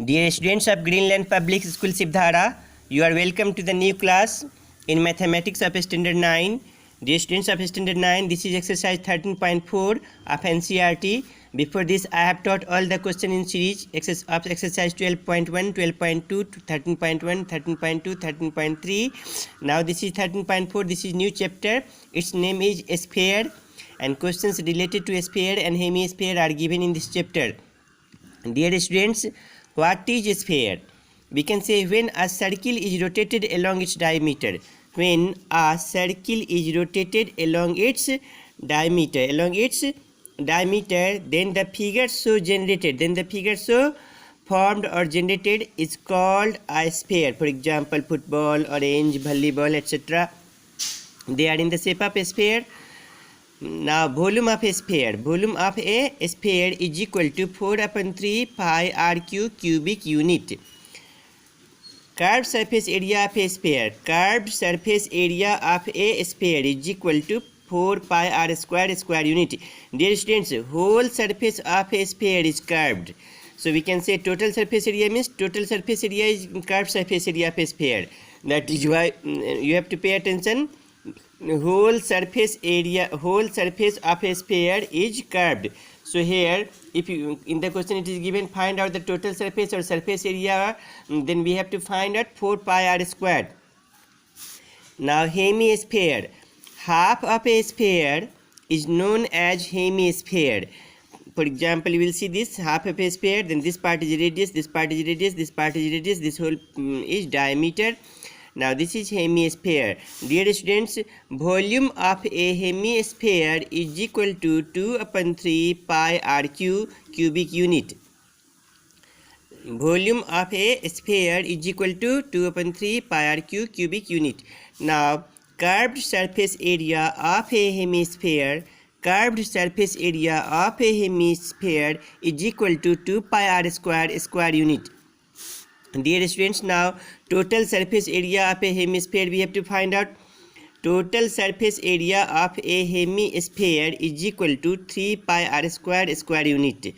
Dear students of Greenland Public School Sibdhara, you are welcome to the new class in Mathematics of Standard 9. Dear students of Standard 9, this is exercise 13.4 of NCERT. Before this, I have taught all the question in series of exercise 12.1, 12.2, 13.1, 13.2, 13.3. Now this is 13.4, this is new chapter. Its name is sphere, and questions related to sphere and hemisphere are given in this chapter. Dear students, what is a sphere? We can say when a circle is rotated along its diameter. When a circle is rotated along its diameter, then the figure so generated, formed or generated is called a sphere. For example, football, orange, volleyball, etc. They are in the shape of a sphere. Now, volume of a sphere. Volume of a sphere is equal to 4/3 pi r³ cubic unit. Curved surface area of a sphere. Curved surface area of a sphere is equal to 4 pi r² square unit. Dear students, whole surface of a sphere is curved. So we can say total surface area means total surface area is curved surface area of a sphere. That is why you have to pay attention. Whole surface of a sphere is curved. So here, if you in the question it is given find out the total surface or surface area, then we have to find out 4 pi r². Now hemisphere, half of a sphere is known as hemisphere. For example, you will see this half of a sphere, then this part is radius, this part is radius, this part is radius, this whole is diameter. Now this is hemisphere. Dear students, volume of a hemisphere is equal to 2/3 pi r³ cubic unit. Volume of a sphere is equal to 2/3 pi r³ cubic unit. Now curved surface area of a hemisphere. Curved surface area of a hemisphere is equal to 2 pi r² square unit. Dear students, now total surface area of a hemisphere we have to find out. Total surface area of a hemisphere is equal to 3 pi r² square unit.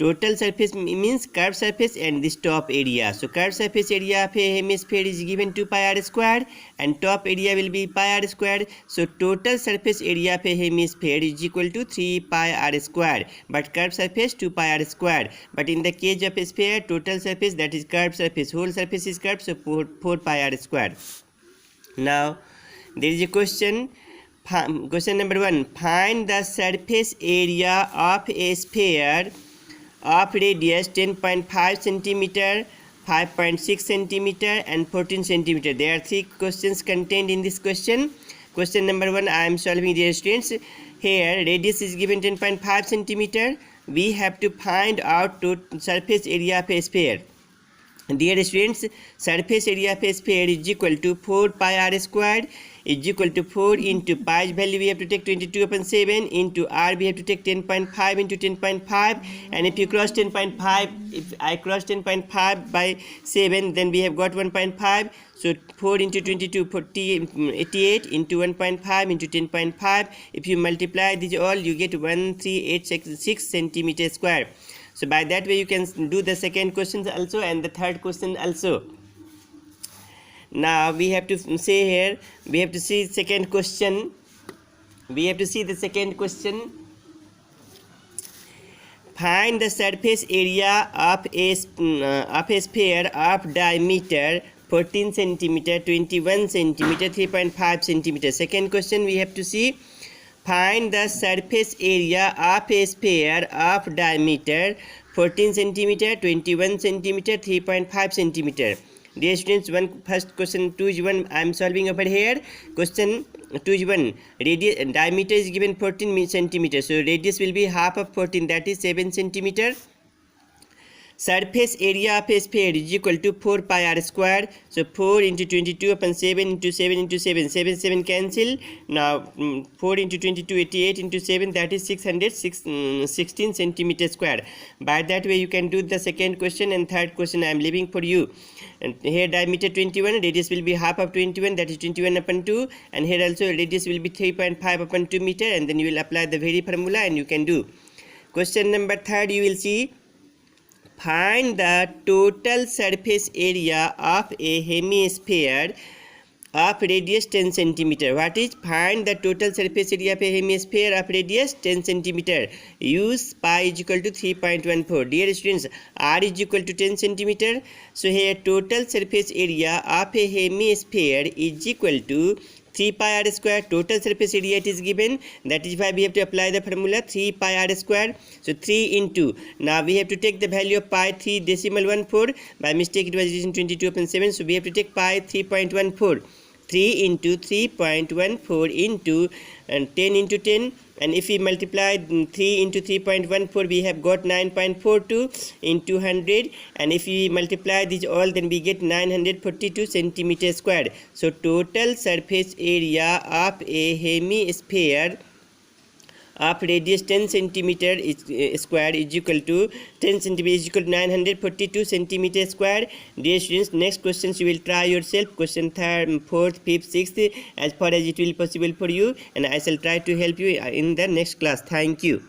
Total surface means curved surface and this top area. So curved surface area of a hemisphere is given 2 pi r² and top area will be pi r². So total surface area of a hemisphere is equal to 3 pi r², but curved surface 2 pi r². But in the case of a sphere, total surface, that is curved surface, whole surface is curved, so 4 pi r². Now there is a question. Question number 1. Find the surface area of a sphere of radius 10.5 centimeter, 5.6 centimeter and 14 centimeter. There are 3 questions contained in this question. Question number 1 I am solving, dear students. Here radius is given 10.5 centimeter. We have to find out surface area of a sphere. Dear students, surface area of a sphere is equal to 4 pi r² is equal to 4 into pi's value we have to take 22/7 into r we have to take 10.5 into 10.5, and if you cross 10.5, if I cross 10.5 by 7, then we have got 1.5. So 4 into 22, 88 into 1.5 into 10.5. If you multiply these all, you get 13866 centimeter square. So by that way you can do the second question also and the third question also. Now we have to say here, we have to see second question. We have to see the second question. Find the surface area of a sphere of diameter 14 centimeter, 21 centimeter, 3.5 centimeter. Second question we have to see. Find the surface area of a sphere of diameter 14 centimeter, 21 centimeter, 3.5 centimeter. Dear students, first question 2 is 1 I am solving over here. Question 2 is 1. Radius diameter is given 14 centimeter. So radius will be half of 14, that is 7 centimeter. Surface area of a sphere is equal to 4 pi r². So 4 into 22/7 into 7 into 7. 7 cancel. Now 4 into 22, 88 into 7, that is 616 centimeter square. By that way you can do the second question and third question I am leaving for you. And here diameter 21, radius will be half of 21, that is 21/2, and here also radius will be 3.5/2 meter, and then you will apply the very formula and you can do. Question number 3 you will see. find the total surface area of a hemisphere of radius 10 centimeter. What is find the total surface area of a hemisphere of radius 10 centimeter? Use pi is equal to 3.14. Dear students, r is equal to 10 centimeter. So here total surface area of a hemisphere is equal to 3 pi r square. Total surface area it is given, that is why we have to apply the formula 3 pi r square. So 3 into, now we have to take the value of pi 3.14. By mistake it was using 22/7, so we have to take pi 3.14. 3 into 3.14 into and 10 into 10, and if we multiply 3 into 3.14 we have got 9.42 into 100, and if we multiply these all then we get 942 centimeter squared. So total surface area of a hemisphere of radius 10 centimeter is square is equal to 10 centimeter is equal to 942 centimeter square. Dear students, next questions you will try yourself, question 3rd, 4th, 5th, 6th, as far as it will possible for you, and I shall try to help you in the next class. Thank you.